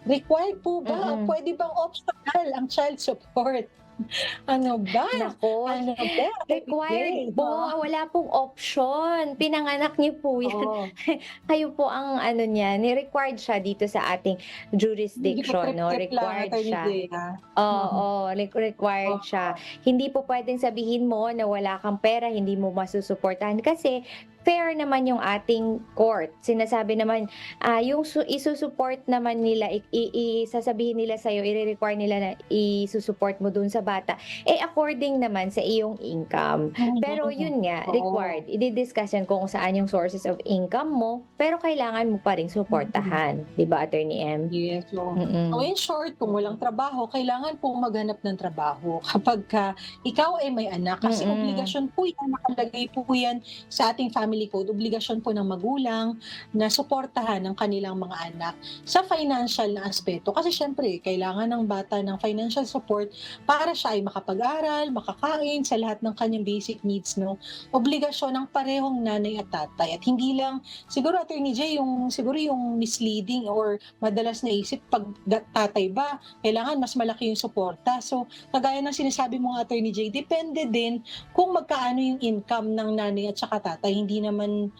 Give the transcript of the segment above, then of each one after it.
Required po ba o Mm. puwede bang optional ang child support? Ano ba? Naku, Ano ba, required everyday, po, 'no? wala pong option, pinanganak niyo po yan. Oo, Kayo po ang ano niyan, ni-required siya dito sa ating hindi ko jurisdiction 'no, trip-trip lang required Attorney siya. Jane, ah. Mhm, Oo, required siya. oo, Hindi po puwedeng sabihin mo na wala kang pera, hindi mo masusuportahan kasi fair naman yung ating court. Sinasabi naman, yung isu-support naman nila, sasabihin nila sa'yo, ire-require nila na isu-support mo dun sa bata, eh, according naman sa iyong income. Pero mhm, yun nga, oo, required. Idi-discuss yan kung saan yung sources of income mo, pero kailangan mo pa ring mm. suportahan, 'di ba, Attorney M? Yes, so Mm. in short, kung walang trabaho, kailangan pong maghanap ng trabaho kapagka ikaw ay may anak. Kasi Mm. obligasyon po yan, nakalagay po yan sa ating family code, obligasyon po ng magulang na suportahan ang kanilang mga anak sa financial na aspeto. Kasi syempre, kailangan ng bata ng financial support para siya ay makapag-aral, makakain, sa lahat ng kanyang basic needs, no? Obligasyon ng parehong nanay at tatay. At hindi lang, siguro Attorney J, siguro yung misleading or madalas naisip 'pag tatay ba, kailangan mas malaki yung suporta. So, kagaya ng sinasabi mo nga Attorney J, depende din kung magkaano yung income ng nanay at saka tatay. Hindi naman,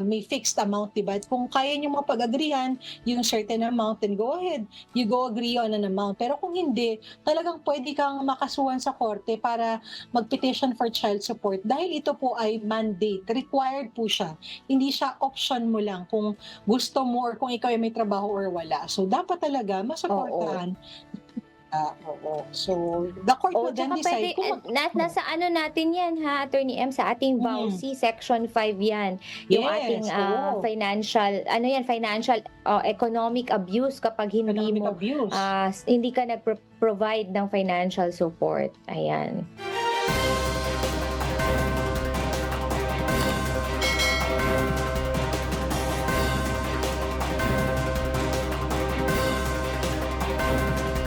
may fixed amount, 'di ba? Kung kaya niyong mapag-agreehan yung certain amount, then go ahead, you go agree on an amount. Pero kung hindi, talagang puwede kang makasuhan sa korte para mag-petition for child support dahil ito po ay mandate, required po siya. Hindi siya option mo lang kung gusto mo or kung ikaw ay may trabaho or wala. So, dapat talaga Oo. masuportahan, oo. So, the court Oo, will then tsaka decide puwede, kung nasa ano natin 'yan ha, Attorney M, sa ating mm, VAUSI Section 5 'yan. Yung ating, yes, oo, financial ano 'yan, financial, economic abuse kapag economic abuse. hindi ka provide ng financial support, ayan.